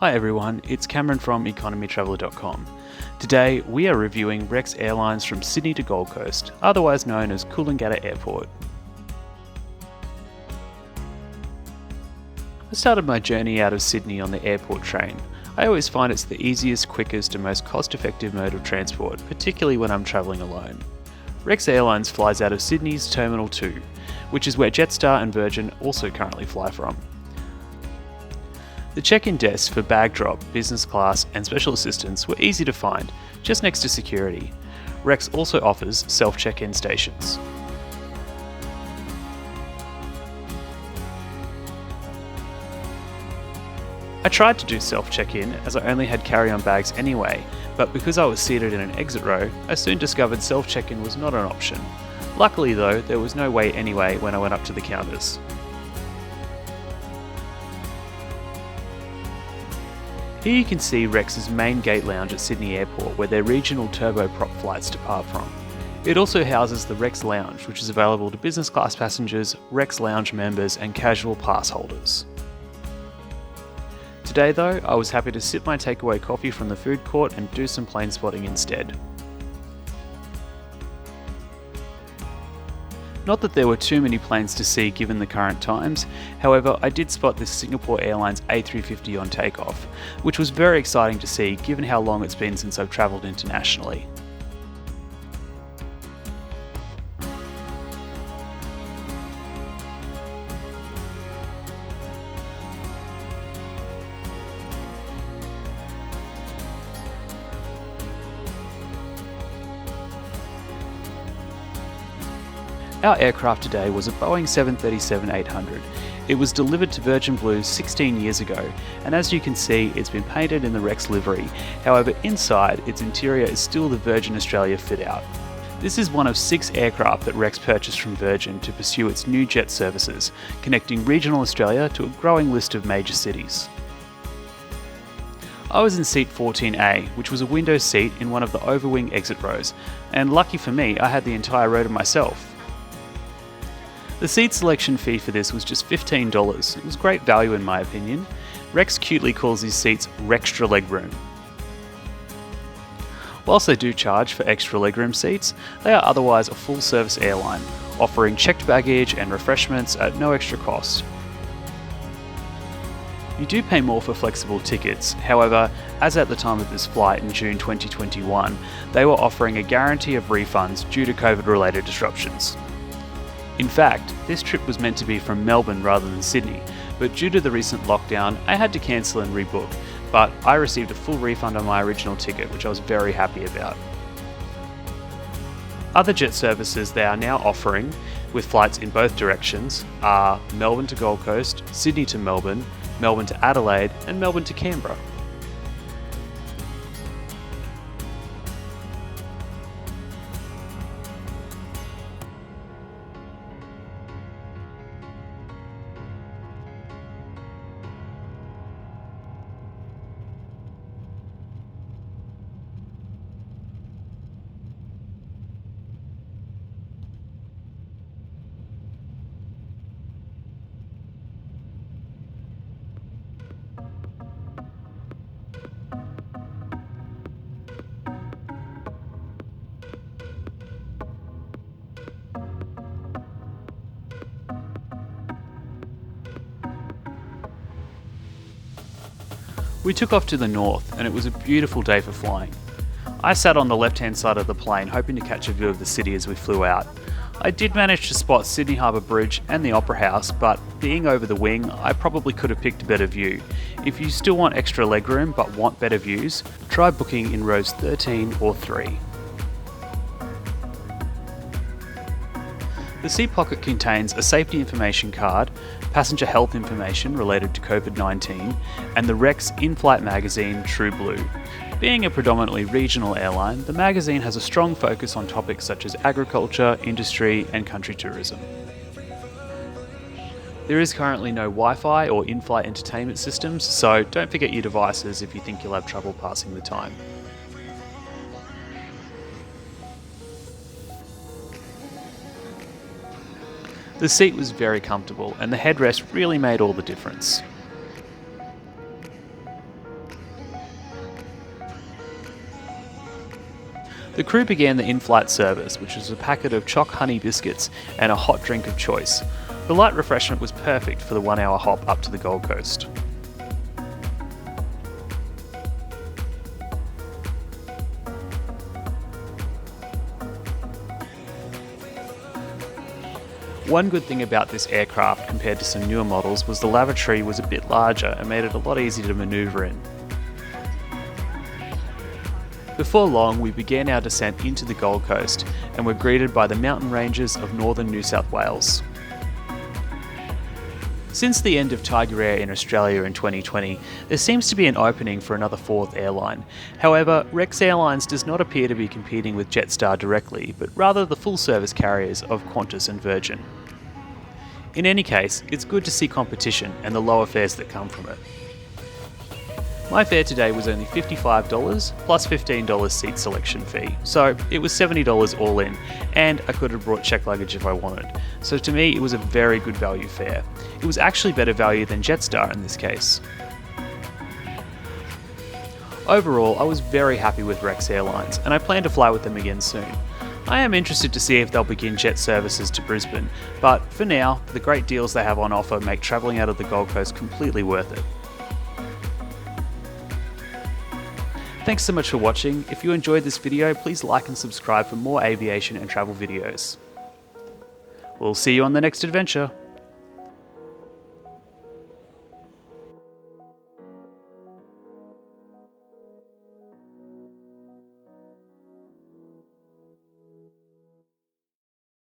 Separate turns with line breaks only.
Hi everyone, it's Cameron from economytraveller.com. Today we are reviewing Rex Airlines from Sydney to Gold Coast, otherwise known as Coolangatta Airport. I started my journey out of Sydney on the airport train. I always find it's the easiest, quickest and most cost-effective mode of transport, particularly when I'm travelling alone. Rex Airlines flies out of Sydney's Terminal 2, which is where Jetstar and Virgin also currently fly from. The check-in desks for bag drop, business class and special assistance were easy to find, just next to security. Rex also offers self-check-in stations. I tried to do self-check-in as I only had carry-on bags anyway, but because I was seated in an exit row, I soon discovered self-check-in was not an option. Luckily though, there was no wait anyway when I went up to the counters. Here you can see Rex's main gate lounge at Sydney Airport, where their regional turboprop flights depart from. It also houses the Rex Lounge, which is available to business class passengers, Rex Lounge members and casual pass holders. Today though, I was happy to sip my takeaway coffee from the food court and do some plane spotting instead. Not that there were too many planes to see given the current times, however I did spot this Singapore Airlines A350 on takeoff, which was very exciting to see given how long it's been since I've travelled internationally. Our aircraft today was a Boeing 737-800. It was delivered to Virgin Blue 16 years ago, and as you can see, it's been painted in the Rex livery. However, inside, its interior is still the Virgin Australia fit-out. This is one of 6 aircraft that Rex purchased from Virgin to pursue its new jet services, connecting regional Australia to a growing list of major cities. I was in seat 14A, which was a window seat in one of the overwing exit rows, and lucky for me, I had the entire row to myself. The seat selection fee for this was just $15. It was great value in my opinion. Rex cutely calls these seats Rextra legroom. Whilst they do charge for extra legroom seats, they are otherwise a full-service airline, offering checked baggage and refreshments at no extra cost. You do pay more for flexible tickets, however, as at the time of this flight in June 2021, they were offering a guarantee of refunds due to COVID-related disruptions. In fact, this trip was meant to be from Melbourne rather than Sydney, but due to the recent lockdown, I had to cancel and rebook, but I received a full refund on my original ticket, which I was very happy about. Other jet services they are now offering, with flights in both directions, are Melbourne to Gold Coast, Sydney to Melbourne, Melbourne to Adelaide, and Melbourne to Canberra. We took off to the north and it was a beautiful day for flying. I sat on the left-hand side of the plane hoping to catch a view of the city as we flew out. I did manage to spot Sydney Harbour Bridge and the Opera House, but being over the wing, I probably could have picked a better view. If you still want extra legroom but want better views, try booking in rows 13 or 3. The seat pocket contains a safety information card, passenger health information related to COVID-19, and the Rex in-flight magazine True Blue. Being a predominantly regional airline, the magazine has a strong focus on topics such as agriculture, industry, and country tourism. There is currently no Wi-Fi or in-flight entertainment systems, so don't forget your devices if you think you'll have trouble passing the time. The seat was very comfortable and the headrest really made all the difference. The crew began the Inflight Service, which was a packet of choc honey biscuits and a hot drink of choice. The light refreshment was perfect for the 1 hour hop up to the Gold Coast. One good thing about this aircraft compared to some newer models was the lavatory was a bit larger and made it a lot easier to manoeuvre in. Before long, we began our descent into the Gold Coast and were greeted by the mountain ranges of northern New South Wales. Since the end of Tiger Air in Australia in 2020, there seems to be an opening for another fourth airline. However, Rex Airlines does not appear to be competing with Jetstar directly, but rather the full-service carriers of Qantas and Virgin. In any case, it's good to see competition and the lower fares that come from it. My fare today was only $55 plus $15 seat selection fee, so it was $70 all in, and I could have brought checked luggage if I wanted. So to me, it was a very good value fare. It was actually better value than Jetstar in this case. Overall, I was very happy with Rex Airlines, and I plan to fly with them again soon. I am interested to see if they'll begin jet services to Brisbane, but for now, the great deals they have on offer make travelling out of the Gold Coast completely worth it. Thanks so much for watching. If you enjoyed this video, please like and subscribe for more aviation and travel videos. We'll see you on the next adventure.